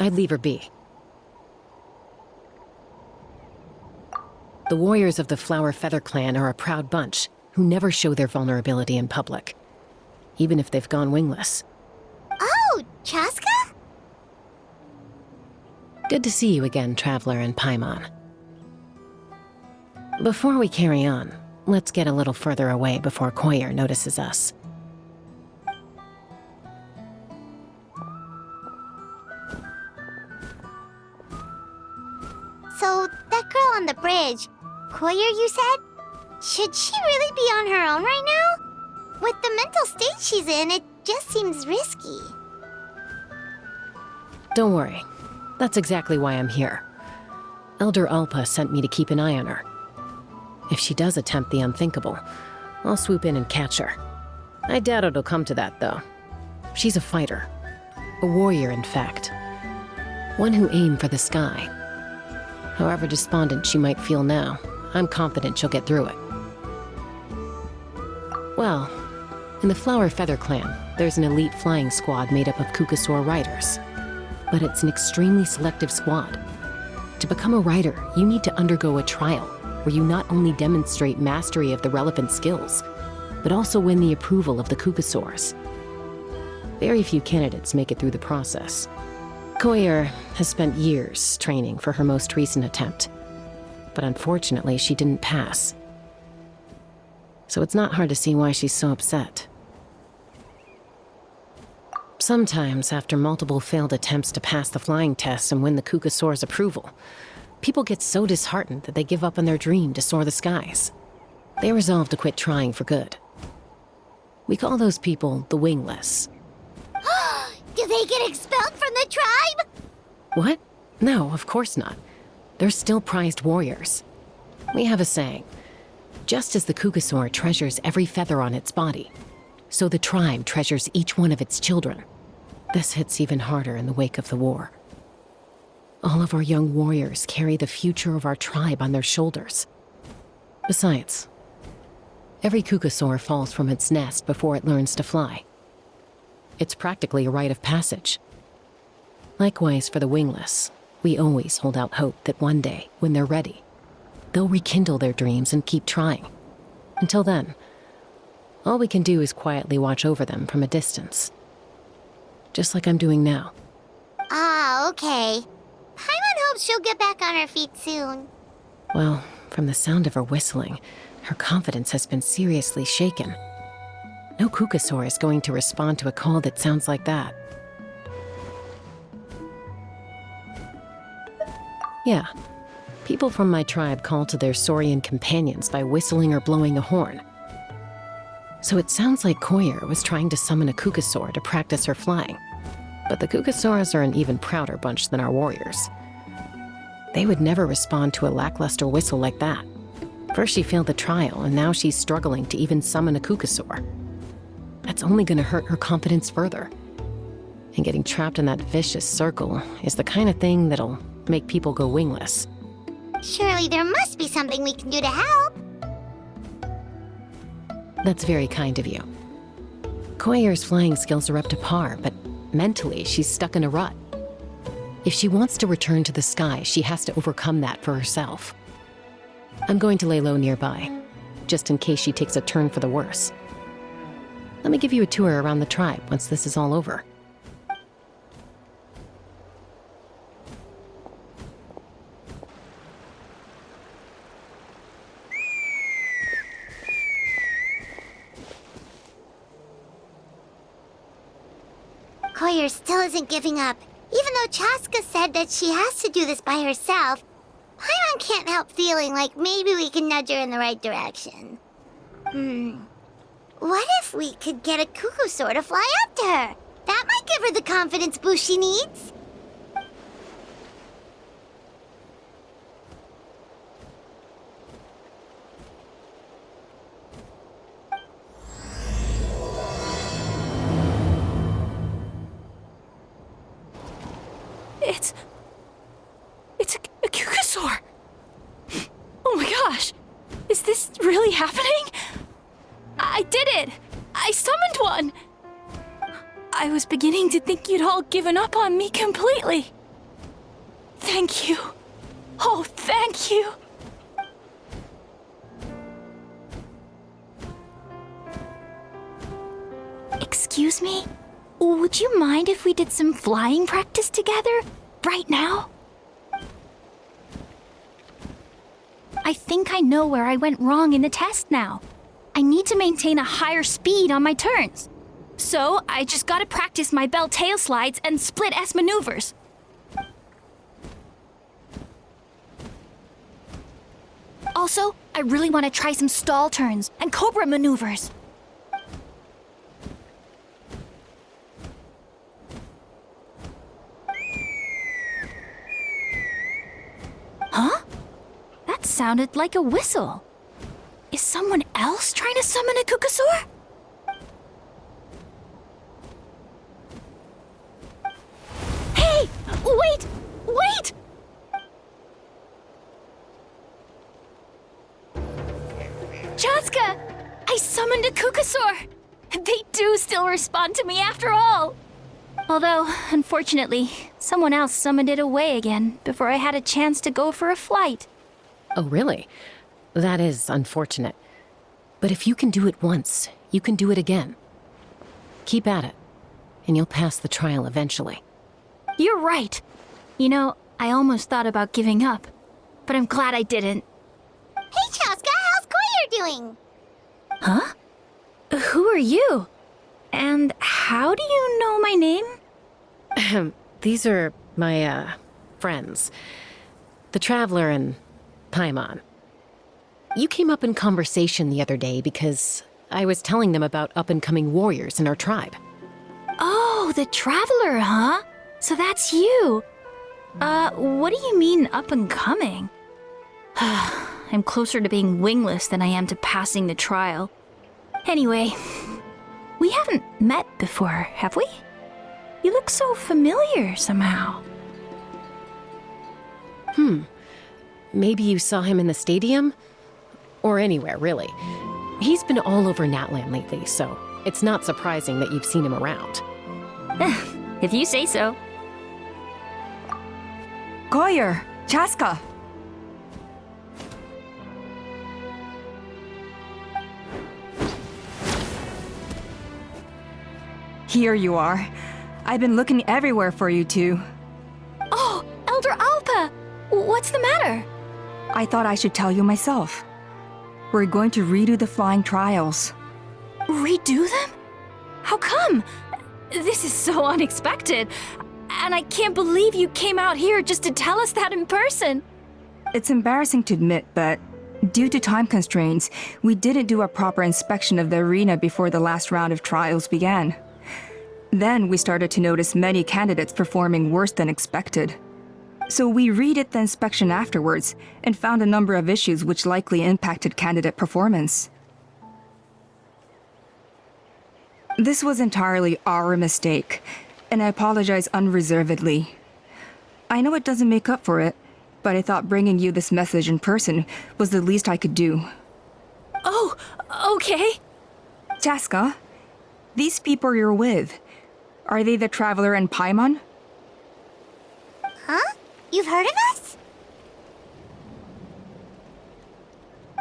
I'd leave her be. The warriors of the Flower Feather clan are a proud bunch who never show their vulnerability in public, even if they've gone wingless. Oh, Chaska? Good to see you again, Traveler and Paimon. Before we carry on, let's get a little further away before Koyer notices us. So, that girl on the bridge, Koyer, you said? Should she really be on her own right now? With the mental state she's in, it just seems risky. Don't worry. That's exactly why I'm here. Elder Alpa sent me to keep an eye on her. If she does attempt the unthinkable, I'll swoop in and catch her. I doubt it'll come to that, though. She's a fighter. A warrior, in fact. One who aimed for the sky. However despondent she might feel now, I'm confident she'll get through it. Well, in the Flower Feather clan, there's an elite flying squad made up of Kukasaur riders. But it's an extremely selective squad. To become a rider, you need to undergo a trial where you not only demonstrate mastery of the relevant skills, but also win the approval of the Kukasaurs. Very few candidates make it through the process. Koyer has spent years training for her most recent attempt, but unfortunately she didn't pass. So it's not hard to see why she's so upset. Sometimes, after multiple failed attempts to pass the flying test and win the Kukasaur's approval, people get so disheartened that they give up on their dream to soar the skies. They resolve to quit trying for good. We call those people the wingless. Do they get expelled from the tribe? What? No, of course not. They're still prized warriors. We have a saying. Just as the Kukasaur treasures every feather on its body, so the tribe treasures each one of its children. This hits even harder in the wake of the war. All of our young warriors carry the future of our tribe on their shoulders. Besides, every Kukasaur falls from its nest before it learns to fly. It's practically a rite of passage. Likewise for the wingless, we always hold out hope that one day, when they're ready, they'll rekindle their dreams and keep trying. Until then, all we can do is quietly watch over them from a distance. Just like I'm doing now. Ah, okay. Paimon hopes she'll get back on her feet soon. Well, from the sound of her whistling, her confidence has been seriously shaken. No Kukasaur is going to respond to a call that sounds like that. Yeah, people from my tribe call to their Saurian companions by whistling or blowing a horn. So it sounds like Koyer was trying to summon a Kukasaur to practice her flying. But the Kukasaurs are an even prouder bunch than our warriors. They would never respond to a lackluster whistle like that. First she failed the trial, and now she's struggling to even summon a Kukasaur. That's only going to hurt her confidence further. And getting trapped in that vicious circle is the kind of thing that'll make people go wingless. Surely there must be something we can do to help. That's very kind of you. Koyer's flying skills are up to par, but mentally she's stuck in a rut. If she wants to return to the sky, she has to overcome that for herself. I'm going to lay low nearby, just in case she takes a turn for the worse. Let me give you a tour around the tribe once this is all over. Koyer still isn't giving up. Even though Chaska said that she has to do this by herself, Paimon can't help feeling like maybe we can nudge her in the right direction. What if we could get a Kukasaur to fly up to her? That might give her the confidence boost she needs. It's a Kukasaur! Oh my gosh! Is this really happening? I did it! I summoned one! I was beginning to think you'd all given up on me completely. Thank you. Oh, thank you. Excuse me? Would you mind if we did some flying practice together? Right now? I think I know where I went wrong in the test now. I need to maintain a higher speed on my turns. So, I just gotta practice my bell tail slides and split S maneuvers. Also, I really want to try some stall turns and cobra maneuvers. Huh? That sounded like a whistle. Is someone else trying to summon a Kukasaur? Hey! Wait! Wait! Chaska! I summoned a Kukasaur! They do still respond to me after all! Although, unfortunately, someone else summoned it away again before I had a chance to go for a flight. Oh, really? That is unfortunate. But if you can do it once, you can do it again. Keep at it, and you'll pass the trial eventually. You're right. You know, I almost thought about giving up, but I'm glad I didn't. Hey, Chaska, how's Koyer doing? Huh? Who are you? And how do you know my name? These are my, friends. The Traveler and Paimon. You came up in conversation the other day because I was telling them about up-and-coming warriors in our tribe. Oh, the Traveler, huh? So that's you. What do you mean up-and-coming? I'm closer to being wingless than I am to passing the trial. Anyway, we haven't met before, have we? You look so familiar somehow. Maybe you saw him in the stadium? Or anywhere, really. He's been all over Natlan lately, so it's not surprising that you've seen him around. If you say so. Koyer, Chaska. Here you are. I've been looking everywhere for you two. Oh, Elder Alpa! What's the matter? I thought I should tell you myself. We're going to redo the flying trials. Redo them? How come? This is so unexpected. And I can't believe you came out here just to tell us that in person. It's embarrassing to admit, but due to time constraints, we didn't do a proper inspection of the arena before the last round of trials began. Then we started to notice many candidates performing worse than expected. So we redid the inspection afterwards and found a number of issues which likely impacted candidate performance. This was entirely our mistake, and I apologize unreservedly. I know it doesn't make up for it, but I thought bringing you this message in person was the least I could do. Oh, okay. Chaska, these people you're with, are they the Traveler and Paimon? Huh? You've heard of us?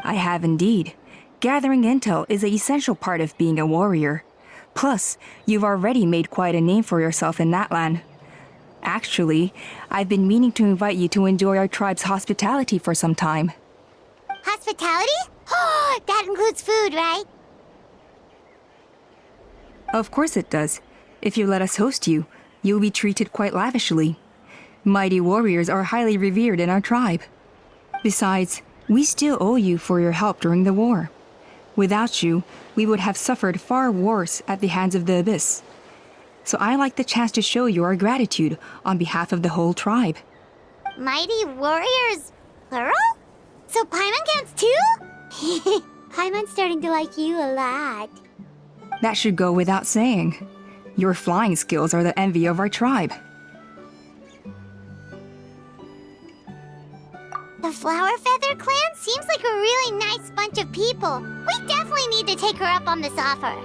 I have indeed. Gathering intel is an essential part of being a warrior. Plus, you've already made quite a name for yourself in Natlan. Actually, I've been meaning to invite you to enjoy our tribe's hospitality for some time. Hospitality? Oh, that includes food, right? Of course it does. If you let us host you, you'll be treated quite lavishly. Mighty warriors are highly revered in our tribe. Besides, we still owe you for your help during the war. Without you, we would have suffered far worse at the hands of the Abyss. So I like the chance to show you our gratitude on behalf of the whole tribe. Mighty warriors, plural? So Paimon counts too? Paimon's starting to like you a lot. That should go without saying. Your flying skills are the envy of our tribe. The Flower Feather clan seems like a really nice bunch of people. We definitely need to take her up on this offer.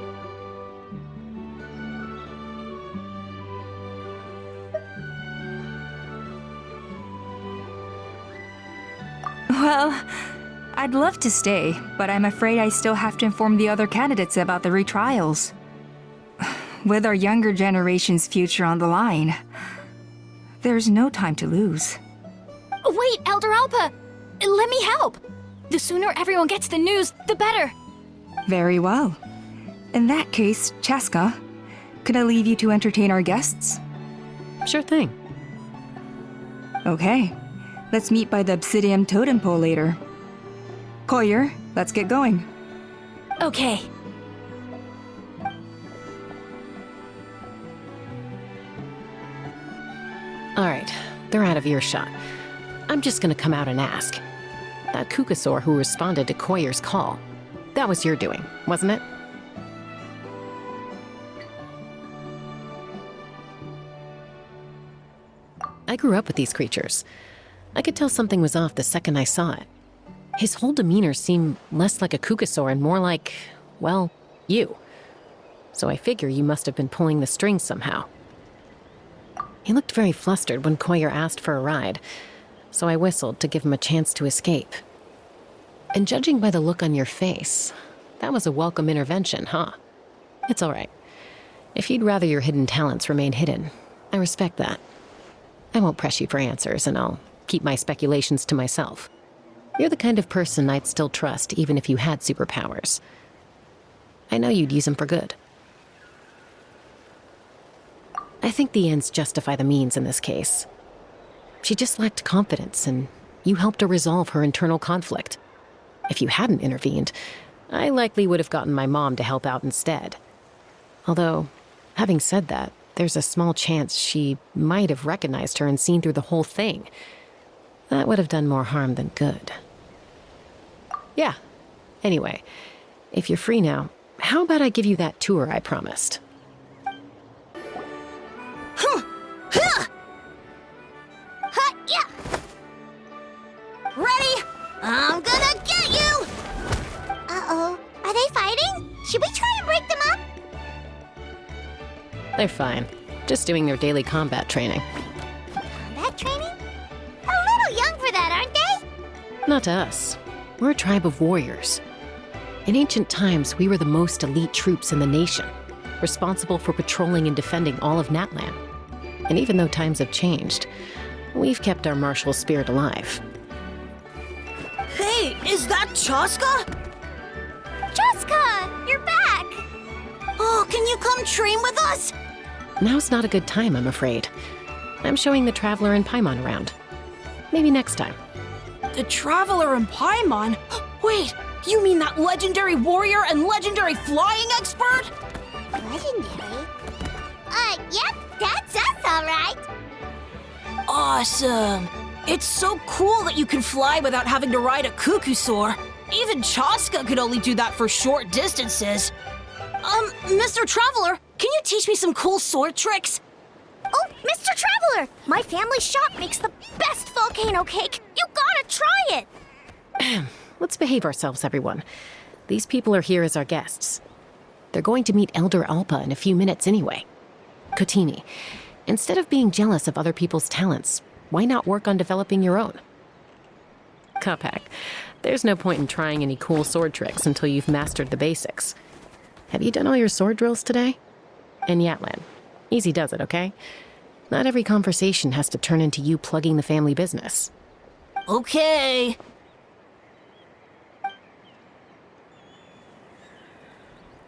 Well, I'd love to stay, but I'm afraid I still have to inform the other candidates about the retrials. With our younger generation's future on the line, there's no time to lose. Wait, Elder Alpa! Let me help! The sooner everyone gets the news, the better! Very well. In that case, Chaska, could I leave you to entertain our guests? Sure thing. Okay. Let's meet by the Obsidian Totem Pole later. Collier, let's get going. Okay. Alright, they're out of earshot. I'm just gonna come out and ask. That Kukasaur who responded to Koyer's call, that was your doing, wasn't it? I grew up with these creatures. I could tell something was off the second I saw it. His whole demeanor seemed less like a Kukasaur and more like, well, you. So I figure you must have been pulling the strings somehow. He looked very flustered when Koyer asked for a ride, so I whistled to give him a chance to escape. And judging by the look on your face, that was a welcome intervention, huh? It's all right. If you'd rather your hidden talents remain hidden, I respect that. I won't press you for answers, and I'll keep my speculations to myself. You're the kind of person I'd still trust even if you had superpowers. I know you'd use them for good. I think the ends justify the means in this case. She just lacked confidence, and you helped her resolve her internal conflict. If you hadn't intervened, I likely would have gotten my mom to help out instead. Although, having said that, there's a small chance she might have recognized her and seen through the whole thing. That would have done more harm than good. Yeah. Anyway, if you're free now, how about I give you that tour I promised? Ready? I'm gonna get you! Uh-oh. Are they fighting? Should we try and break them up? They're fine. Just doing their daily combat training. Combat training? A little young for that, aren't they? Not to us. We're a tribe of warriors. In ancient times, we were the most elite troops in the nation, responsible for patrolling and defending all of Natlan. And even though times have changed, we've kept our martial spirit alive. Hey, is that Chaska? Jessica, you're back! Oh, can you come train with us? Now's not a good time, I'm afraid. I'm showing the Traveler and Paimon around. Maybe next time. The Traveler and Paimon? Wait, you mean that legendary warrior and legendary flying expert? Legendary? Yep, that's us, all right. Awesome. It's so cool that you can fly without having to ride a Kukusaur. Even Chaska could only do that for short distances. Mr. Traveler, can you teach me some cool sword tricks? Oh, Mr. Traveler! My family shop makes the best volcano cake! You gotta try it! Let's behave ourselves, everyone. These people are here as our guests. They're going to meet Elder Alpa in a few minutes anyway. Kotini, instead of being jealous of other people's talents, why not work on developing your own? Kapak, there's no point in trying any cool sword tricks until you've mastered the basics. Have you done all your sword drills today? And Yatlan, easy does it, okay? Not every conversation has to turn into you plugging the family business. Okay.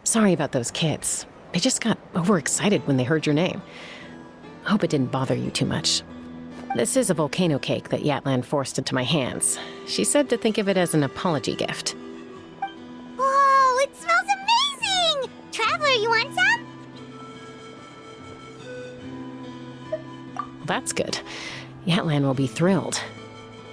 Sorry about those kids. They just got overexcited when they heard your name. Hope it didn't bother you too much. This is a volcano cake that Yatlan forced into my hands. She said to think of it as an apology gift. Whoa, it smells amazing! Traveler, you want some? Well, that's good. Yatlan will be thrilled.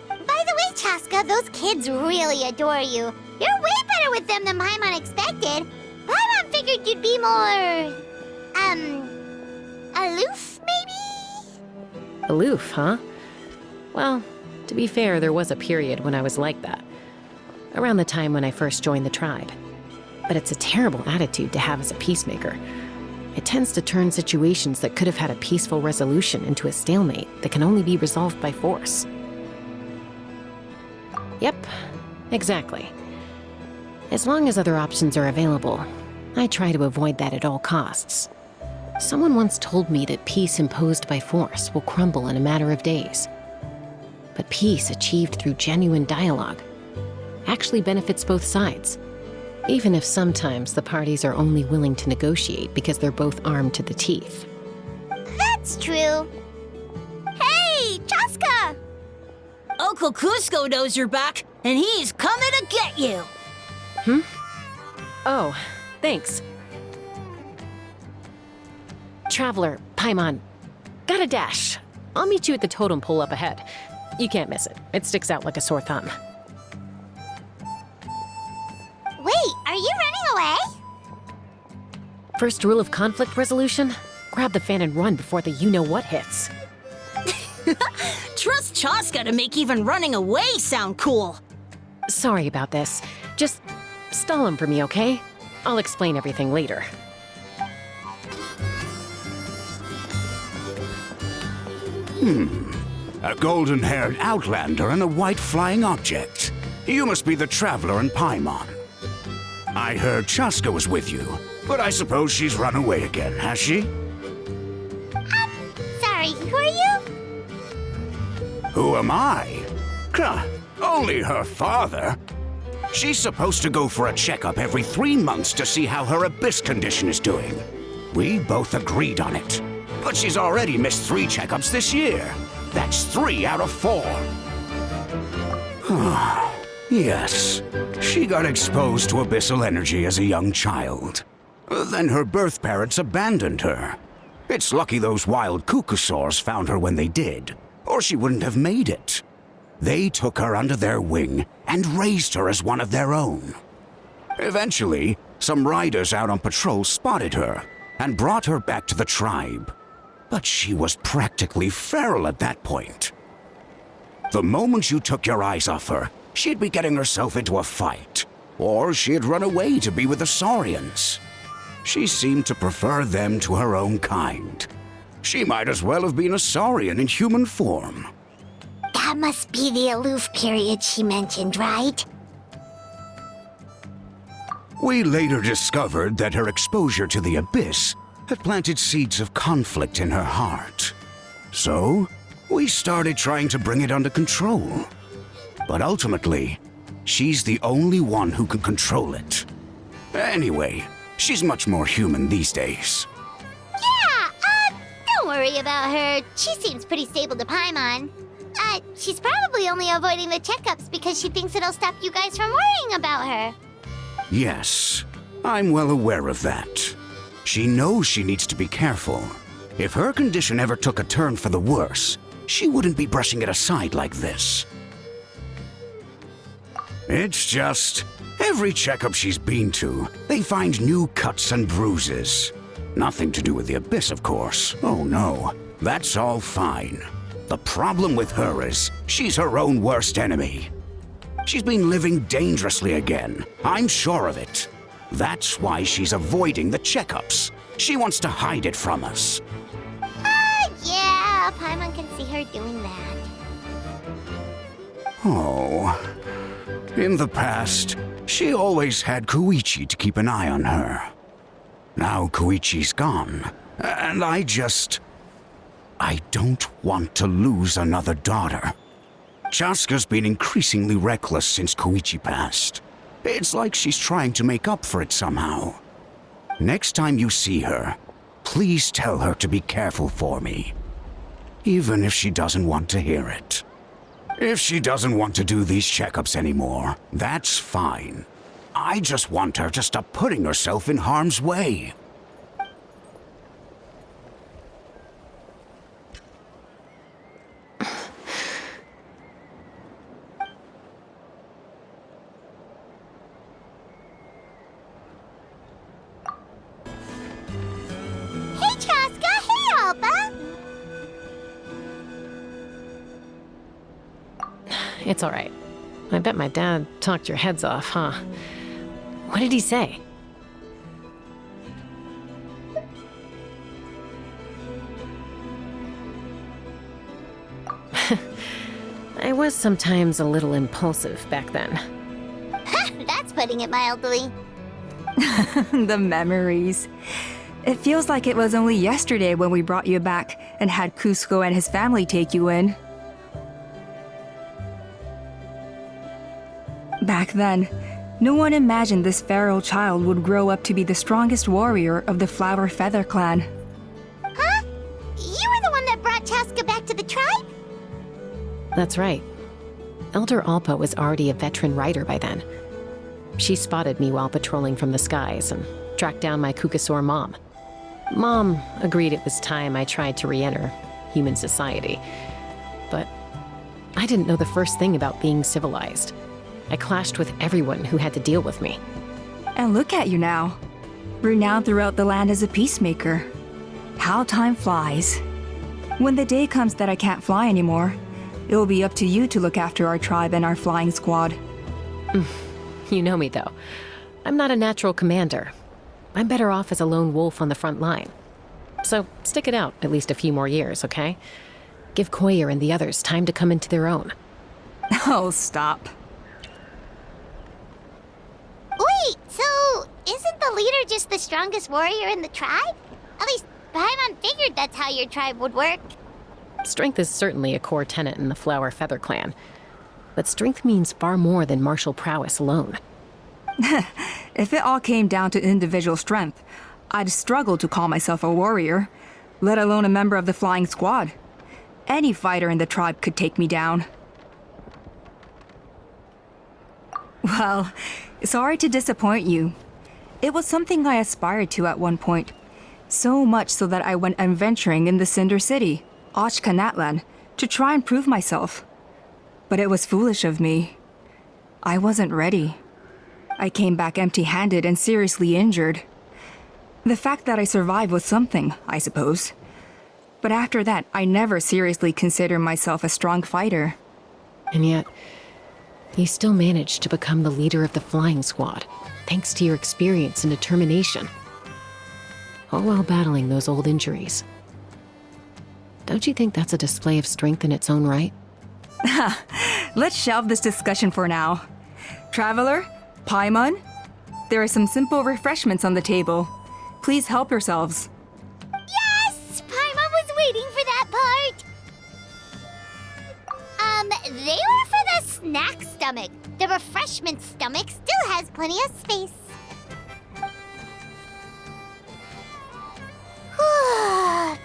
By the way, Chaska, those kids really adore you. You're way better with them than Paimon expected. Paimon figured you'd be more... aloof, maybe? Aloof, huh? Well, to be fair, there was a period when I was like that. Around the time when I first joined the tribe. But it's a terrible attitude to have as a peacemaker. It tends to turn situations that could have had a peaceful resolution into a stalemate that can only be resolved by force. Yep, exactly. As long as other options are available, I try to avoid that at all costs. Someone once told me that peace imposed by force will crumble in a matter of days. But peace achieved through genuine dialogue actually benefits both sides, even if sometimes the parties are only willing to negotiate because they're both armed to the teeth. That's true. Hey, Chaska! Uncle Cusco knows you're back, and he's coming to get you. Oh, thanks. Traveler, Paimon, got a dash. I'll meet you at the totem pole up ahead. You can't miss it. It sticks out like a sore thumb. Wait, are you running away? First rule of conflict resolution? Grab the fan and run before the you-know-what hits. Trust Chaska to make even running away sound cool. Sorry about this. Just stall him for me, okay? I'll explain everything later. A golden-haired outlander and a white flying object. You must be the traveler in Paimon. I heard Chaska was with you, but I suppose she's run away again, has she? Sorry, who are you? Who am I? Only her father. She's supposed to go for a checkup every 3 months to see how her abyss condition is doing. We both agreed on it. But she's already missed 3 checkups this year. That's 3 out of 4. Yes, she got exposed to abyssal energy as a young child. Then her birth parents abandoned her. It's lucky those wild cuckoosaurs found her when they did, or she wouldn't have made it. They took her under their wing and raised her as one of their own. Eventually, some riders out on patrol spotted her and brought her back to the tribe. But she was practically feral at that point. The moment you took your eyes off her, she'd be getting herself into a fight, or she'd run away to be with the Saurians. She seemed to prefer them to her own kind. She might as well have been a Saurian in human form. That must be the aloof period she mentioned, right? We later discovered that her exposure to the abyss had planted seeds of conflict in her heart. So, we started trying to bring it under control. But ultimately, she's the only one who can control it. Anyway, she's much more human these days. Yeah, don't worry about her. She seems pretty stable to Paimon. She's probably only avoiding the checkups because she thinks it'll stop you guys from worrying about her. Yes, I'm well aware of that. She knows she needs to be careful. If her condition ever took a turn for the worse, she wouldn't be brushing it aside like this. It's just, every checkup she's been to, they find new cuts and bruises. Nothing to do with the abyss, of course. Oh no, that's all fine. The problem with her is, she's her own worst enemy. She's been living dangerously again, I'm sure of it. That's why she's avoiding the checkups. She wants to hide it from us. Yeah, Paimon can see her doing that. Oh. In the past, she always had Koichi to keep an eye on her. Now Koichi's gone, and I don't want to lose another daughter. Chaska's been increasingly reckless since Koichi passed. It's like she's trying to make up for it somehow. Next time you see her, please tell her to be careful for me. Even if she doesn't want to hear it. If she doesn't want to do these checkups anymore, that's fine. I just want her to stop putting herself in harm's way. Hey, Chaska! Hey, Alba! It's all right. I bet my dad talked your heads off, huh? What did he say? I was sometimes a little impulsive back then. That's putting it mildly. The memories. It feels like it was only yesterday when we brought you back and had Cusco and his family take you in. Back then, no one imagined this feral child would grow up to be the strongest warrior of the Flower Feather clan. Huh? You were the one that brought Chaska back to the tribe? That's right. Elder Alpa was already a veteran rider by then. She spotted me while patrolling from the skies and tracked down my Kukasaur mom. Mom agreed it was time I tried to re-enter human society. But I didn't know the first thing about being civilized. I clashed with everyone who had to deal with me. And look at you now, renowned throughout the land as a peacemaker. How time flies. When the day comes that I can't fly anymore, it will be up to you to look after our tribe and our flying squad. You know me, though. I'm not a natural commander. I'm better off as a lone wolf on the front line. So stick it out at least a few more years, okay? Give Koyer and the others time to come into their own. Oh, stop. Wait, so isn't the leader just the strongest warrior in the tribe? At least Paimon figured that's how your tribe would work. Strength is certainly a core tenet in the Flower Feather clan. But strength means far more than martial prowess alone. If it all came down to individual strength, I'd struggle to call myself a warrior, let alone a member of the flying squad. Any fighter in the tribe could take me down. Well, sorry to disappoint you. It was something I aspired to at one point. So much so that I went adventuring in the Cinder City, Natlan, to try and prove myself. But it was foolish of me. I wasn't ready. I came back empty-handed and seriously injured. The fact that I survived was something, I suppose. But after that, I never seriously considered myself a strong fighter. And yet, you still managed to become the leader of the flying squad, thanks to your experience and determination. All while battling those old injuries. Don't you think that's a display of strength in its own right? Let's shelve this discussion for now. Traveler, Paimon, there are some simple refreshments on the table. Please help yourselves. Yes! Paimon was waiting for that part! They were for the snack stomach. The refreshment stomach still has plenty of space.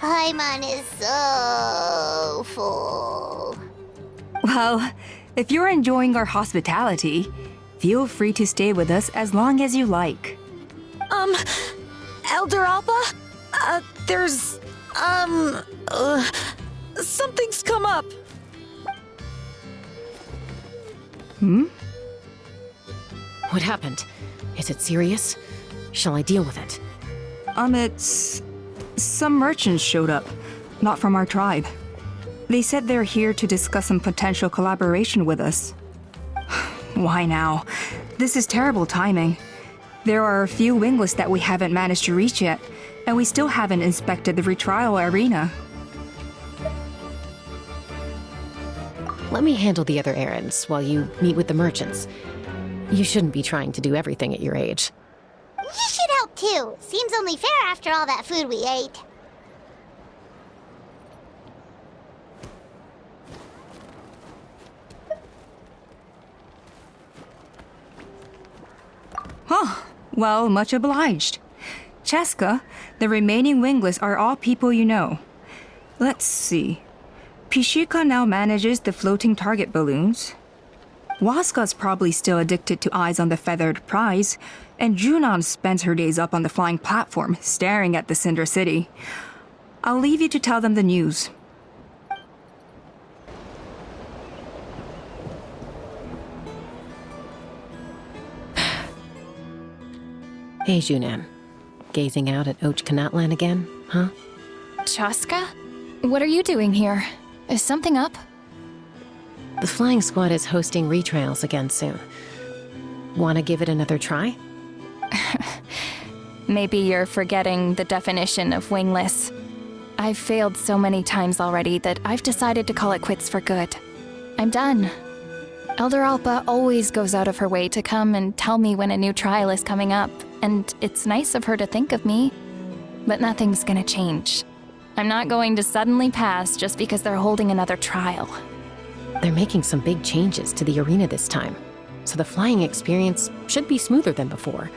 Paimon is so full. Well, if you're enjoying our hospitality, feel free to stay with us as long as you like. Elder Alpa? Something's come up. What happened? Is it serious? Shall I deal with it? It's... Some merchants showed up, not from our tribe. They said they're here to discuss some potential collaboration with us. Why now? This is terrible timing. There are a few wingless that we haven't managed to reach yet, and we still haven't inspected the retrial arena. Let me handle the other errands while you meet with the merchants. You shouldn't be trying to do everything at your age. You should help too. Seems only fair after all that food we ate. Well, much obliged. Chaska, the remaining wingless are all people you know. Let's see. Pishika now manages the floating target balloons. Waska's probably still addicted to eyes on the feathered prize, and Junon spends her days up on the flying platform, staring at the Cinder City. I'll leave you to tell them the news. Hey, Junan. Gazing out at Natlan again, huh? Chaska? What are you doing here? Is something up? The flying squad is hosting retrials again soon. Wanna give it another try? Maybe you're forgetting the definition of wingless. I've failed so many times already that I've decided to call it quits for good. I'm done. Elder Alpa always goes out of her way to come and tell me when a new trial is coming up, and it's nice of her to think of me. But nothing's gonna change. I'm not going to suddenly pass just because they're holding another trial. They're making some big changes to the arena this time, so the flying experience should be smoother than before.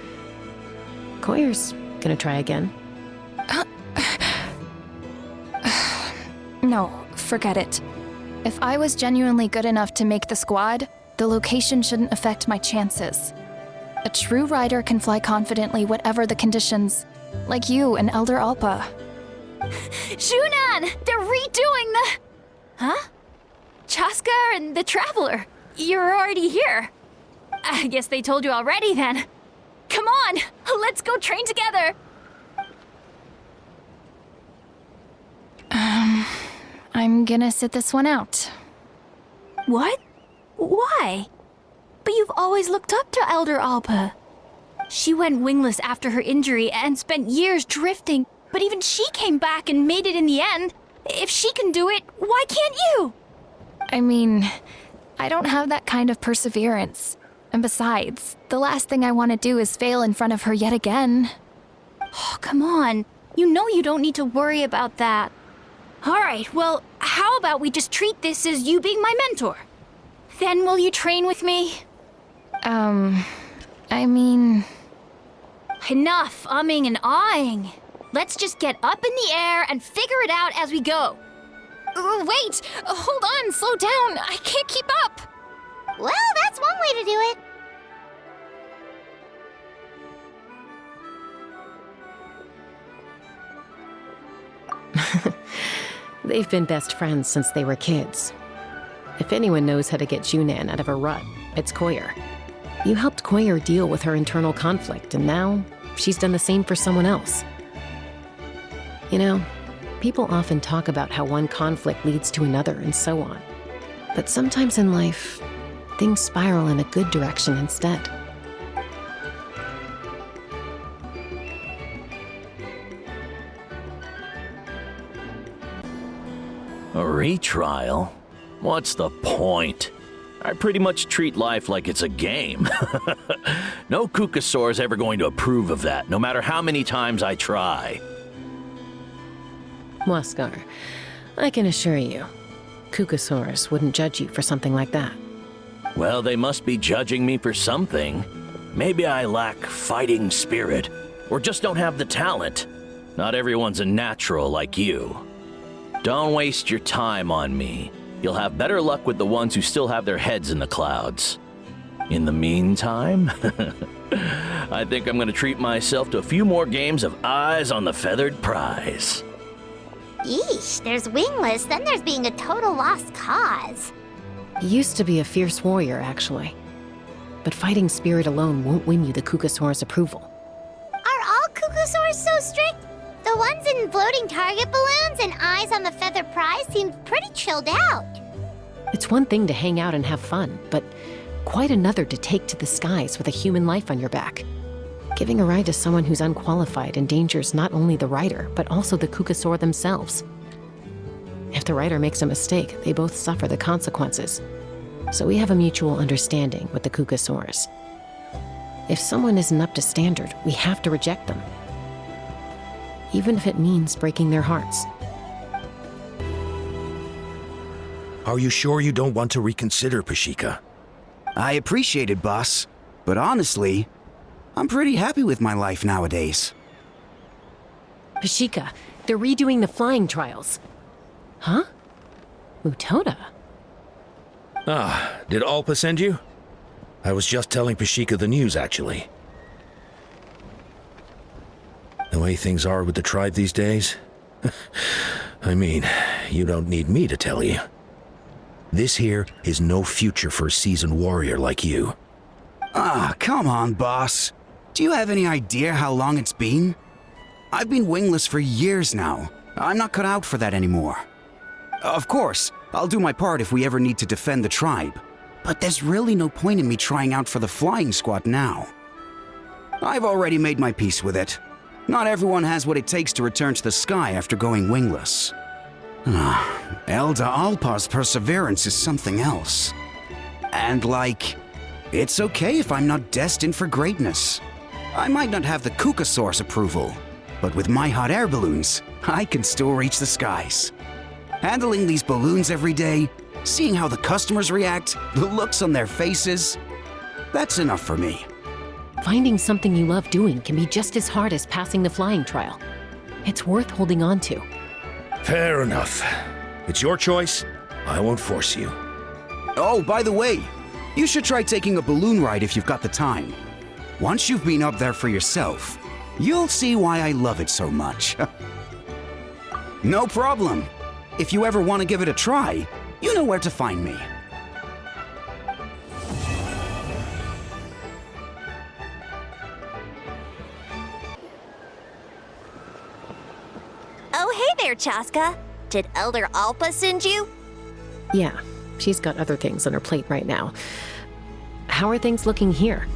Koyer's gonna try again. No, forget it. If I was genuinely good enough to make the squad, the location shouldn't affect my chances. A true rider can fly confidently whatever the conditions, like you and Elder Alpa. Shunan! They're redoing the... Huh? Chaska and the Traveler. You're already here. I guess they told you already then. Come on, let's go train together. I'm gonna sit this one out. What? Why? But you've always looked up to Elder Alpa. She went wingless after her injury and spent years drifting, but even she came back and made it in the end. If she can do it, why can't you? I mean, I don't have that kind of perseverance. And besides, the last thing I want to do is fail in front of her yet again. Oh, come on. You know you don't need to worry about that. All right, well, how about we just treat this as you being my mentor? Then will you train with me? I mean... Enough umming and ahhing. Let's just get up in the air and figure it out as we go. Wait! Hold on, slow down! I can't keep up! Well, that's one way to do it. They've been best friends since they were kids. If anyone knows how to get Junan out of a rut, it's Koyer. You helped Koyer deal with her internal conflict, and now she's done the same for someone else. You know, people often talk about how one conflict leads to another and so on. But sometimes in life, things spiral in a good direction instead. A retrial? What's the point? I pretty much treat life like it's a game. No Kukasaur's ever going to approve of that, no matter how many times I try. Waskar, I can assure you, Kukasaurus wouldn't judge you for something like that. Well, they must be judging me for something. Maybe I lack fighting spirit, or just don't have the talent. Not everyone's a natural like you. Don't waste your time on me. You'll have better luck with the ones who still have their heads in the clouds. In the meantime, I think I'm gonna treat myself to a few more games of Eyes on the Feathered Prize. Yeesh, there's wingless, then there's being a total lost cause. You used to be a fierce warrior, actually. But fighting spirit alone won't win you the Kukasaur's approval. Are all Kukusaurs so strict? The ones in floating target balloons and Eyes on the Feathered Prize seemed pretty chilled out. It's one thing to hang out and have fun, but quite another to take to the skies with a human life on your back. Giving a ride to someone who's unqualified endangers not only the rider, but also the Kukasaur themselves. If the rider makes a mistake, they both suffer the consequences. So we have a mutual understanding with the Kukasaurs. If someone isn't up to standard, we have to reject them. Even if it means breaking their hearts. Are you sure you don't want to reconsider, Pashika? I appreciate it, boss. But honestly, I'm pretty happy with my life nowadays. Pashika, they're redoing the flying trials. Huh? Mutoda? Ah, did Alpa send you? I was just telling Pashika the news, actually. The way things are with the tribe these days? I mean, you don't need me to tell you. This here is no future for a seasoned warrior like you. Ah, come on, boss. Do you have any idea how long it's been? I've been wingless for years now. I'm not cut out for that anymore. Of course, I'll do my part if we ever need to defend the tribe. But there's really no point in me trying out for the flying squad now. I've already made my peace with it. Not everyone has what it takes to return to the sky after going wingless. Elder Alpa's perseverance is something else. And it's okay if I'm not destined for greatness. I might not have the Kukasaur's approval, but with my hot air balloons, I can still reach the skies. Handling these balloons every day, seeing how the customers react, the looks on their faces, that's enough for me. Finding something you love doing can be just as hard as passing the flying trial. It's worth holding on to. Fair enough. It's your choice. I won't force you. Oh, by the way, you should try taking a balloon ride if you've got the time. Once you've been up there for yourself, you'll see why I love it so much. No problem. If you ever want to give it a try, you know where to find me. Oh, hey there, Chaska. Did Elder Alpa send you? Yeah, she's got other things on her plate right now. How are things looking here?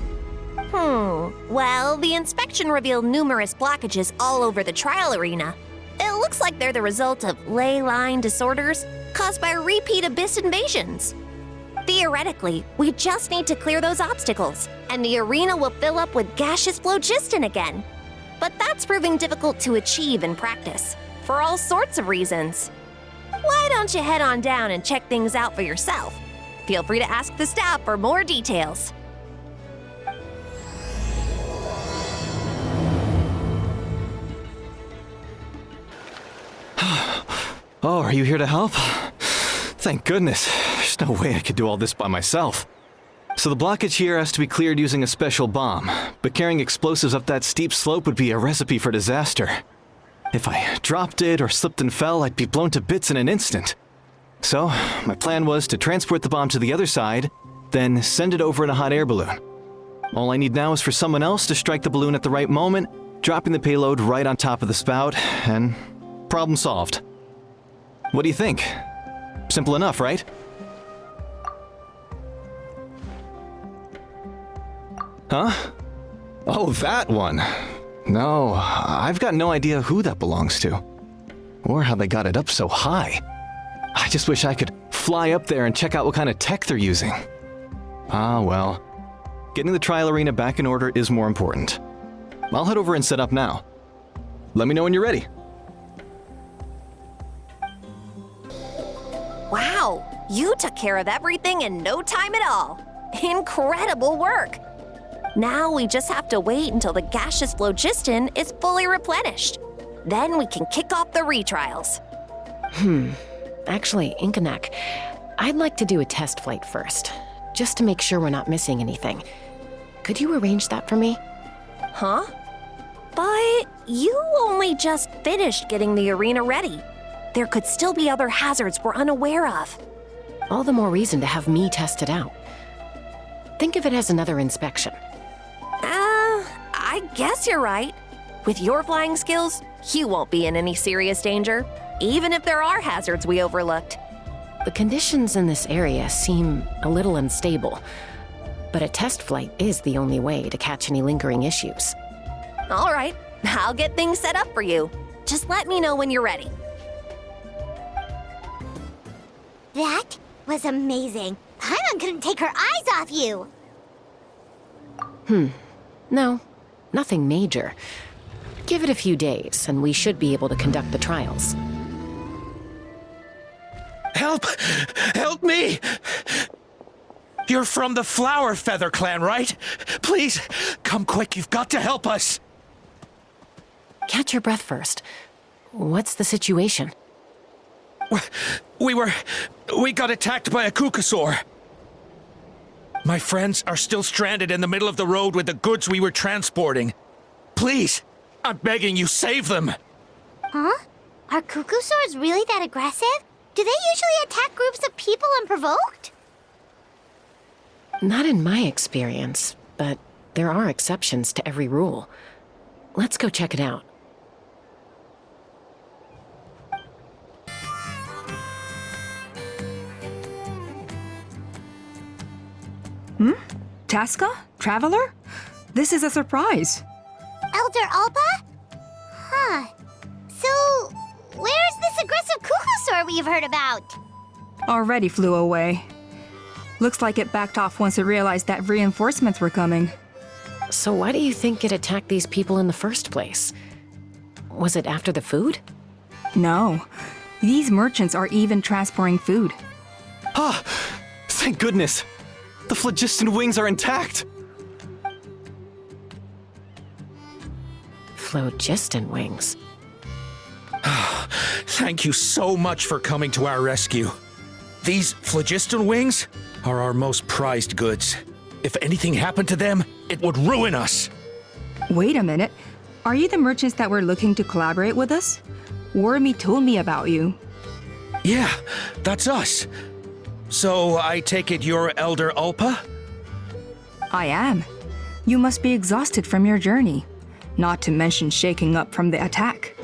Well, the inspection revealed numerous blockages all over the trial arena. It looks like they're the result of ley line disorders caused by repeat abyss invasions. Theoretically, we just need to clear those obstacles, and the arena will fill up with gaseous phlogiston again. But that's proving difficult to achieve in practice, for all sorts of reasons. Why don't you head on down and check things out for yourself? Feel free to ask the staff for more details. Oh, are you here to help? Thank goodness. There's no way I could do all this by myself. So the blockage here has to be cleared using a special bomb, but carrying explosives up that steep slope would be a recipe for disaster. If I dropped it or slipped and fell, I'd be blown to bits in an instant. So, my plan was to transport the bomb to the other side, then send it over in a hot air balloon. All I need now is for someone else to strike the balloon at the right moment, dropping the payload right on top of the spout, and problem solved. What do you think? Simple enough, right? Huh? Oh, that one. No, I've got no idea who that belongs to. Or how they got it up so high. I just wish I could fly up there and check out what kind of tech they're using. Ah, well. Getting the trial arena back in order is more important. I'll head over and set up now. Let me know when you're ready. Wow, you took care of everything in no time at all. Incredible work. Now we just have to wait until the gaseous phlogiston is fully replenished. Then we can kick off the retrials. Actually, Inkanak, I'd like to do a test flight first, just to make sure we're not missing anything. Could you arrange that for me? Huh? But you only just finished getting the arena ready. There could still be other hazards we're unaware of. All the more reason to have me test it out. Think of it as another inspection. I guess you're right. With your flying skills, you won't be in any serious danger, even if there are hazards we overlooked. The conditions in this area seem a little unstable, but a test flight is the only way to catch any lingering issues. All right, I'll get things set up for you. Just let me know when you're ready. That was amazing. Paimon couldn't take her eyes off you. No, nothing major. Give it a few days, and we should be able to conduct the trials. Help! Help me! You're from the Flower Feather clan, right? Please, come quick, you've got to help us! Catch your breath first. What's the situation? We got attacked by a Kukasaur. My friends are still stranded in the middle of the road with the goods we were transporting. Please, I'm begging you, save them! Huh? Are Kukusaurs really that aggressive? Do they usually attack groups of people unprovoked? Not in my experience, but there are exceptions to every rule. Let's go check it out. Taska? Traveler? This is a surprise. Elder Alpa? Huh. So, where's this aggressive Kukusaur Kukusaur we've heard about. Already flew away. Looks like it backed off once it realized that reinforcements were coming. So why do you think it attacked these people in the first place? Was it after the food? No. These merchants are even transporting food. Ah! Thank goodness! The phlogiston wings are intact! Phlogiston wings. Thank you so much for coming to our rescue. These phlogiston wings are our most prized goods. If anything happened to them, it would ruin us. Wait a minute. Are you the merchants that were looking to collaborate with us? Wormy told me about you. Yeah, that's us. So I take it you're Elder Ulpa? I am. You must be exhausted from your journey, not to mention shaking up from the attack.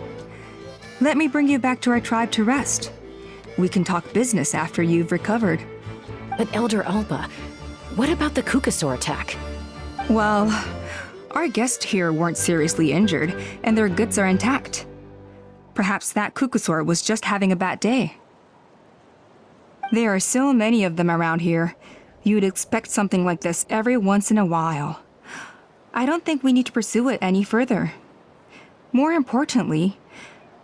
Let me bring you back to our tribe to rest. We can talk business after you've recovered. But Elder Ulpa, what about the Kukusaur attack? Well, our guests here weren't seriously injured, and their goods are intact. Perhaps that Kukusaur was just having a bad day. There are so many of them around here. You'd expect something like this every once in a while. I don't think we need to pursue it any further. More importantly,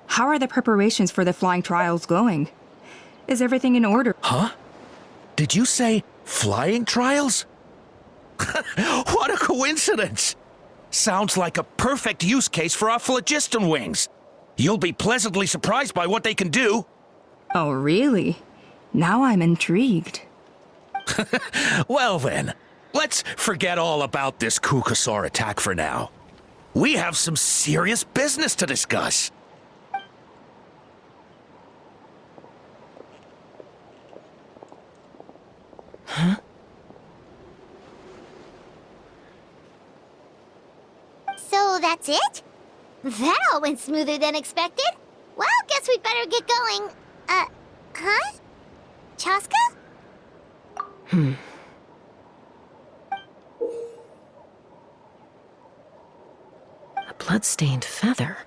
how are the preparations for the flying trials going? Is everything in order? Huh? Did you say flying trials? What a coincidence! Sounds like a perfect use case for our phlogiston wings. You'll be pleasantly surprised by what they can do. Oh, really? Now I'm intrigued. Well then, let's forget all about this Kukusaur attack for now. We have some serious business to discuss. Huh? So that's it? That all went smoother than expected. Well, guess we'd better get going. Huh? Chaska? A blood-stained feather.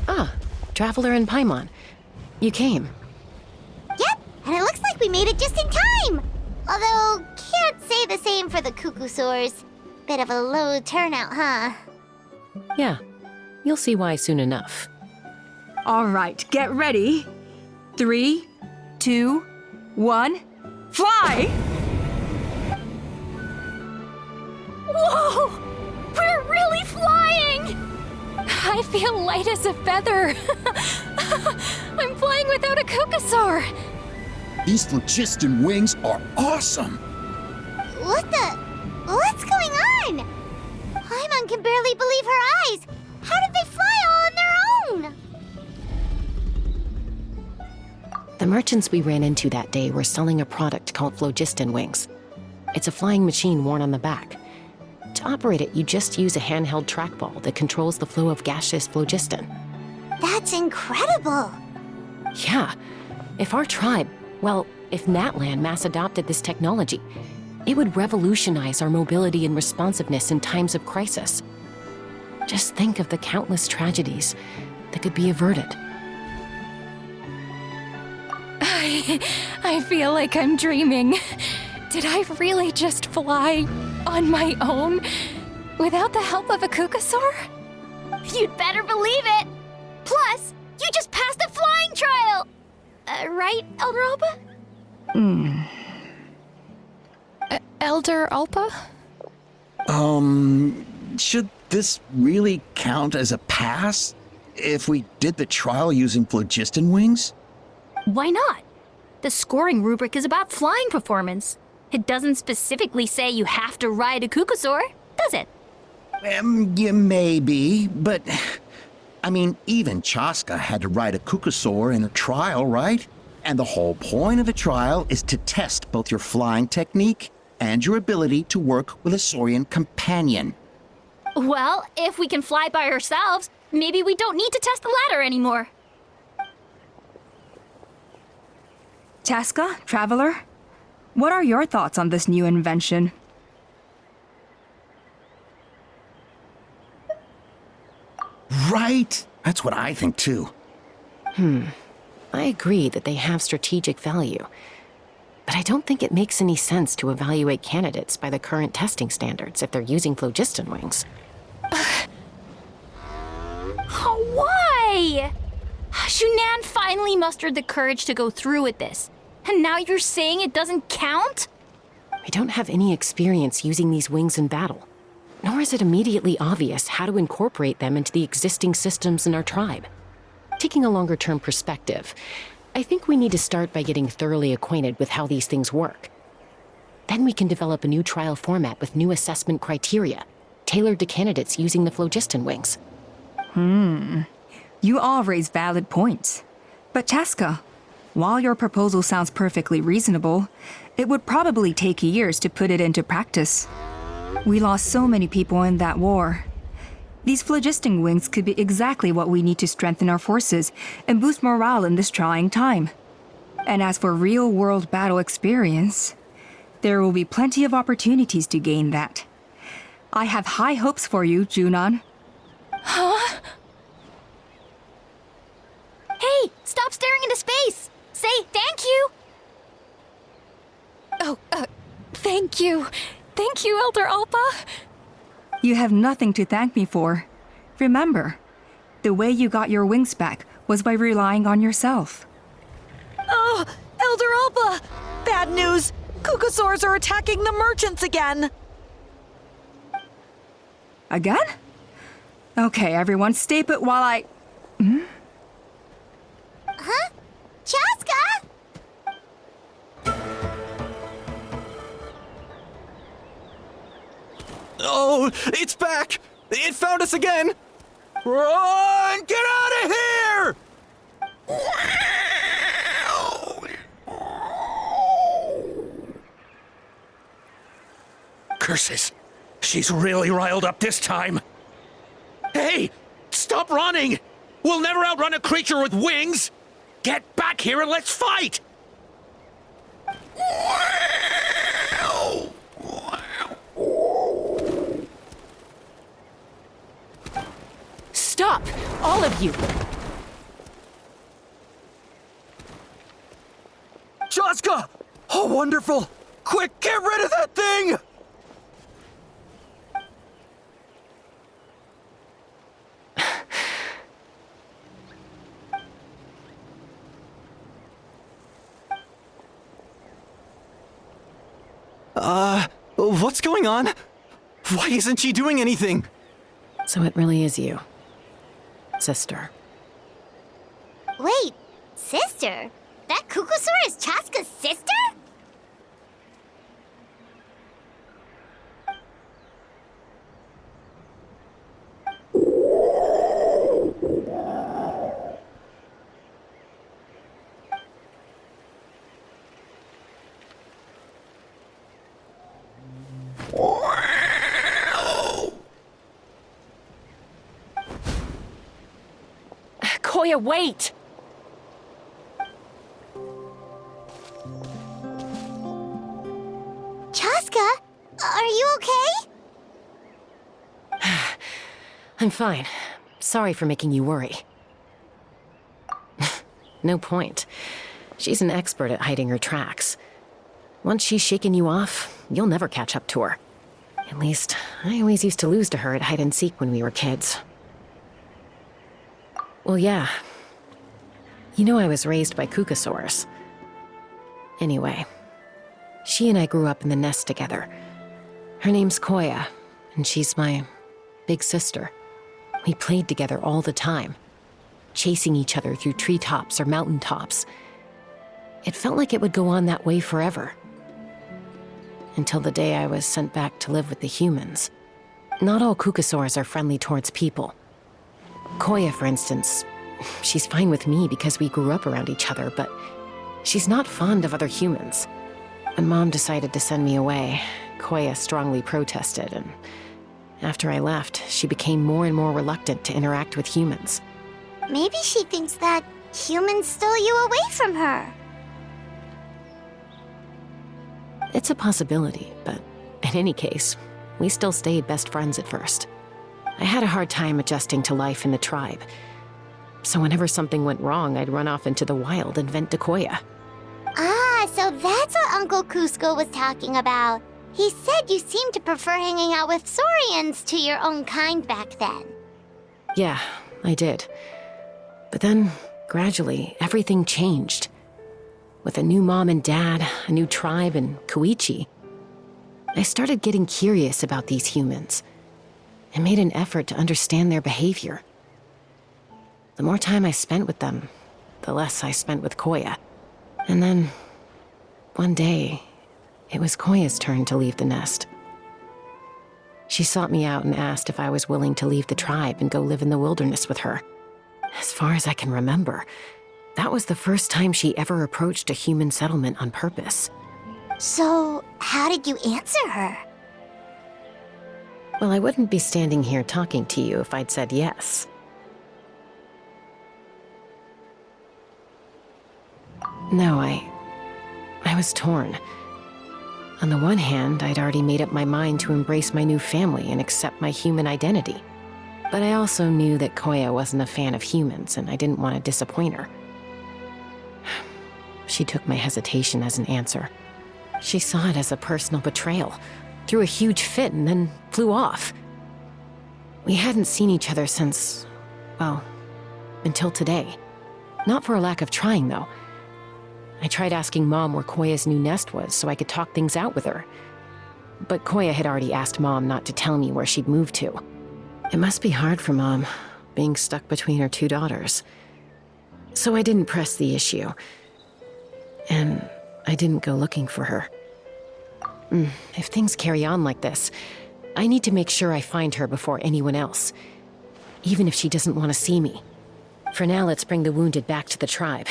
Ah, Traveler and Paimon. You came. Yep, and it looks like we made it just in time. Although, can't say the same for the Kukusaurs. Bit of a low turnout, huh? Yeah, you'll see why soon enough. All right, get ready. 3, 2, 1, fly! Whoa! We're really flying! I feel light as a feather. I'm flying without a Kukusaur. These phlogiston wings are awesome! What's going on? Paimon can barely believe her eyes. How did they fly all on their own? The merchants we ran into that day were selling a product called phlogiston wings. It's a flying machine worn on the back. To operate it, you just use a handheld trackball that controls the flow of gaseous phlogiston. That's incredible. Yeah, if our tribe, well, if Natlan mass adopted this technology, it would revolutionize our mobility and responsiveness in times of crisis. Just think of the countless tragedies that could be averted. I feel like I'm dreaming. Did I really just fly on my own without the help of a Kukusaur? You'd better believe it! Plus, you just passed the flying trial! Right, Elder Alba? Elder Ulpa? Should this really count as a pass if we did the trial using phlogiston wings? Why not? The scoring rubric is about flying performance. It doesn't specifically say you have to ride a Kukusaur, does it? Yeah, maybe, but I mean, even Chaska had to ride a Kukusaur in a trial, right? And the whole point of the trial is to test both your flying technique and your ability to work with a Saurian companion. Well, if we can fly by ourselves, maybe we don't need to test the ladder anymore. Chaska, Traveler, what are your thoughts on this new invention? Right? That's what I think too. I agree that they have strategic value, but I don't think it makes any sense to evaluate candidates by the current testing standards if they're using phlogiston wings. Why? Shunan finally mustered the courage to go through with this, and now you're saying it doesn't count? I don't have any experience using these wings in battle, nor is it immediately obvious how to incorporate them into the existing systems in our tribe. Taking a longer-term perspective, I think we need to start by getting thoroughly acquainted with how these things work. Then we can develop a new trial format with new assessment criteria, tailored to candidates using the phlogiston wings. You all raise valid points. But Chaska, while your proposal sounds perfectly reasonable, it would probably take years to put it into practice. We lost so many people in that war. These phlogiston wings could be exactly what we need to strengthen our forces and boost morale in this trying time. And as for real-world battle experience, there will be plenty of opportunities to gain that. I have high hopes for you, Junon. Huh? Hey, stop staring into space! Say thank you! Oh, thank you. Thank you, Elder Alpa. You have nothing to thank me for. Remember, the way you got your wings back was by relying on yourself. Oh, Elder Alpa! Bad news! Cucosaurs are attacking the merchants again! Again? Okay, everyone, stay put while I... Huh? Chaska? Oh, it's back! It found us again! Run! Get out of here! Curses. She's really riled up this time. Hey! Stop running! We'll never outrun a creature with wings! Get back here and let's fight! Stop! All of you! Chaska! Oh, wonderful! Quick, get rid of that thing! What's going on? Why isn't she doing anything? So it really is you, sister. Wait, sister? That Cucosaur is Chaska's sister? Koya, wait! Chaska, are you okay? I'm fine. Sorry for making you worry. No point. She's an expert at hiding her tracks. Once she's shaken you off, you'll never catch up to her. At least, I always used to lose to her at hide-and-seek when we were kids. Well, yeah. You know I was raised by Cucosaurs. Anyway, she and I grew up in the nest together. Her name's Koya, and she's my big sister. We played together all the time, chasing each other through treetops or mountaintops. It felt like it would go on that way forever. Until the day I was sent back to live with the humans. Not all Cucosaurs are friendly towards people. Koya, for instance, she's fine with me because we grew up around each other, but she's not fond of other humans. When Mom decided to send me away, Koya strongly protested, and after I left, she became more and more reluctant to interact with humans. Maybe she thinks that humans stole you away from her. It's a possibility, but in any case, we still stayed best friends at first. I had a hard time adjusting to life in the tribe. So whenever something went wrong, I'd run off into the wild and vent to Koya. Ah, so that's what Uncle Cusco was talking about. He said you seemed to prefer hanging out with Saurians to your own kind back then. Yeah, I did. But then, gradually, everything changed. With a new mom and dad, a new tribe, and Koichi, I started getting curious about these humans and made an effort to understand their behavior. The more time I spent with them, the less I spent with Koya. And then, one day, it was Koya's turn to leave the nest. She sought me out and asked if I was willing to leave the tribe and go live in the wilderness with her. As far as I can remember, that was the first time she ever approached a human settlement on purpose. So, how did you answer her? Well, I wouldn't be standing here talking to you if I'd said yes. No, I was torn. On the one hand, I'd already made up my mind to embrace my new family and accept my human identity. But I also knew that Koya wasn't a fan of humans, and I didn't want to disappoint her. She took my hesitation as an answer. She saw it as a personal betrayal, threw a huge fit, and then flew off. We hadn't seen each other since, well, until today. Not for a lack of trying, though. I tried asking Mom where Koya's new nest was so I could talk things out with her. But Koya had already asked Mom not to tell me where she'd moved to. It must be hard for Mom, being stuck between her two daughters. So I didn't press the issue. And I didn't go looking for her. If things carry on like this, I need to make sure I find her before anyone else. Even if she doesn't want to see me. For now, let's bring the wounded back to the tribe.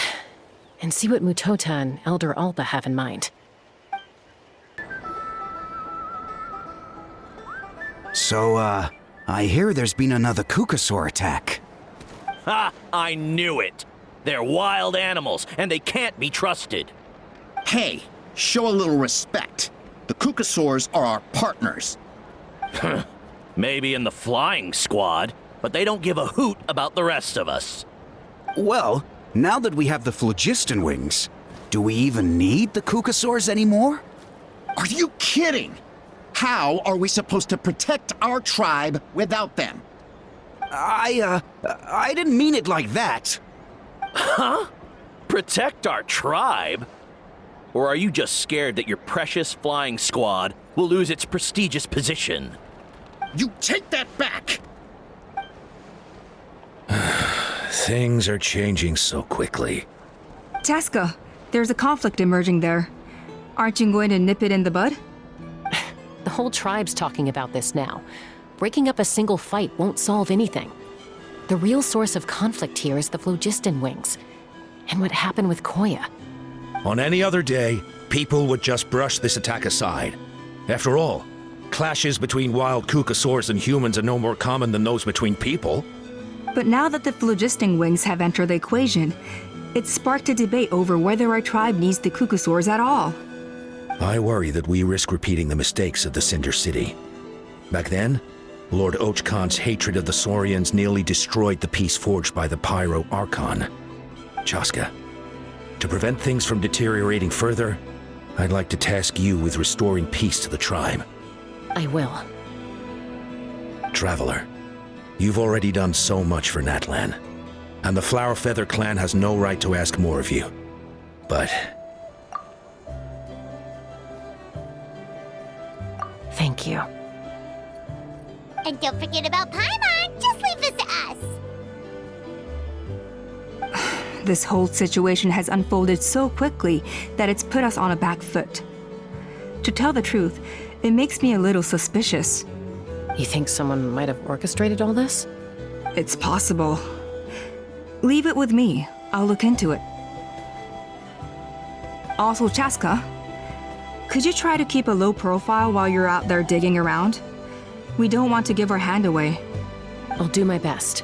And see what Mutota and Elder Alba have in mind. So, I hear there's been another Kukasaur attack. Ha! I knew it! They're wild animals, and they can't be trusted. Hey, show a little respect. The Kukasaurs are our partners. Maybe in the flying squad, but they don't give a hoot about the rest of us. Well, now that we have the phlogiston wings, do we even need the Kukasaurs anymore? Are you kidding? How are we supposed to protect our tribe without them? I didn't mean it like that. Huh? Protect our tribe? Or are you just scared that your precious flying squad will lose its prestigious position? You take that back! Things are changing so quickly. Chaska, there's a conflict emerging there. Aren't you going to nip it in the bud? The whole tribe's talking about this now. Breaking up a single fight won't solve anything. The real source of conflict here is the phlogiston wings. And what happened with Koya. On any other day, people would just brush this attack aside. After all, clashes between wild Kukasaurs and humans are no more common than those between people. But now that the phlogiston wings have entered the equation, it's sparked a debate over whether our tribe needs the Kukasaurs at all. I worry that we risk repeating the mistakes of the Cinder City. Back then, Lord Ochkon's hatred of the Saurians nearly destroyed the peace forged by the Pyro Archon. Chaska, to prevent things from deteriorating further, I'd like to task you with restoring peace to the tribe. I will. Traveler, you've already done so much for Natlan, and the Flower Feather clan has no right to ask more of you. But thank you. And don't forget about Paimon! Just leave this to us! This whole situation has unfolded so quickly that it's put us on a back foot. To tell the truth, it makes me a little suspicious. You think someone might have orchestrated all this? It's possible. Leave it with me. I'll look into it. Also, Chaska, could you try to keep a low profile while you're out there digging around? We don't want to give our hand away. I'll do my best.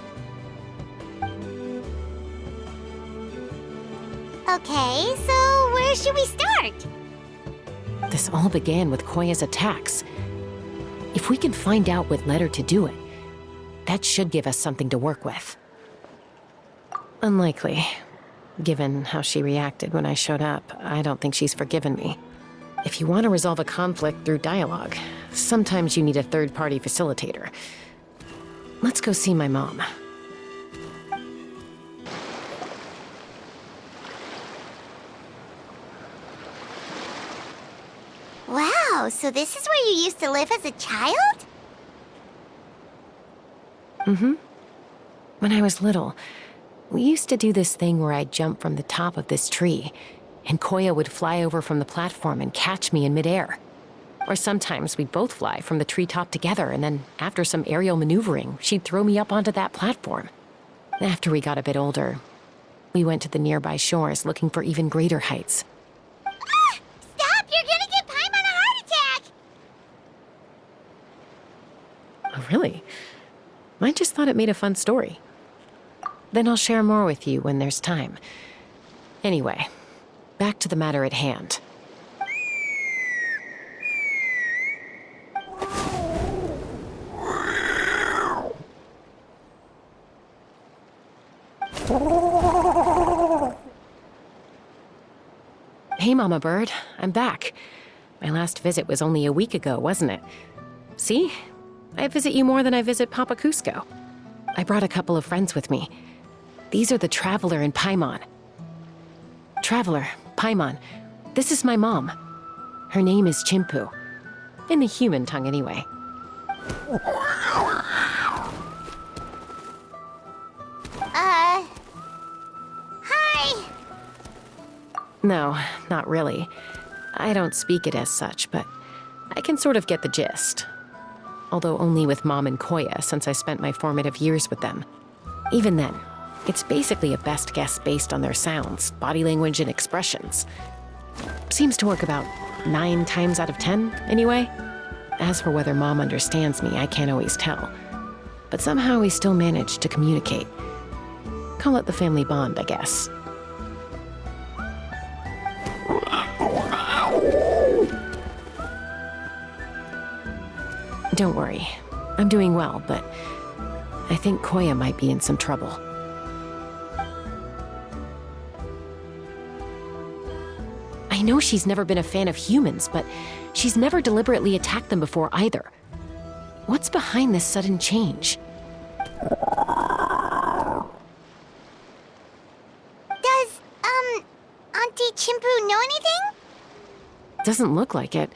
Okay, so where should we start? this all began with Koya's attacks. If we can find out what led her to do it, that should give us something to work with. Unlikely. Given how she reacted when I showed up, I don't think she's forgiven me. If you want to resolve a conflict through dialogue, sometimes you need a third-party facilitator. Let's go see my mom. Wow, so this is where you used to live as a child? Mm-hmm. When I was little, we used to do this thing where I'd jump from the top of this tree, and Koya would fly over from the platform and catch me in midair. Or sometimes we'd both fly from the treetop together, and then after some aerial maneuvering, she'd throw me up onto that platform. After we got a bit older, we went to the nearby shores looking for even greater heights. Ah! Stop! You're gonna get Paimon a heart attack! Oh, really? I just thought it made a fun story. Then I'll share more with you when there's time. Anyway, back to the matter at hand. Hey, Mama Bird. I'm back. My last visit was only a week ago, wasn't it? See? I visit you more than I visit Papa Cusco. I brought a couple of friends with me. These are the Traveler and Paimon. Traveler, Paimon, this is my mom. Her name is Chimpu. In the human tongue, anyway. Hi! No, not really. I don't speak it as such, but I can sort of get the gist. Although only with Mom and Koya, since I spent my formative years with them. Even then, it's basically a best guess based on their sounds, body language, and expressions. Seems to work about 9 times out of 10, anyway. As for whether Mom understands me, I can't always tell. But somehow we still manage to communicate. Call it the family bond, I guess. Don't worry. I'm doing well, but I think Koya might be in some trouble. I know she's never been a fan of humans, but she's never deliberately attacked them before either. What's behind this sudden change? Does, Auntie Chimpu know anything? Doesn't look like it.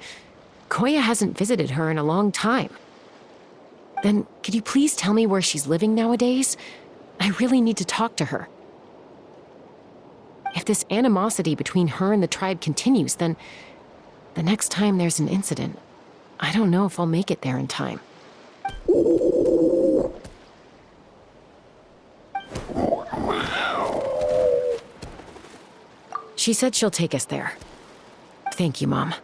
Koya hasn't visited her in a long time. Then, could you please tell me where she's living nowadays? I really need to talk to her. If this animosity between her and the tribe continues, then the next time there's an incident, I don't know if I'll make it there in time. She said she'll take us there. Thank you, Mom.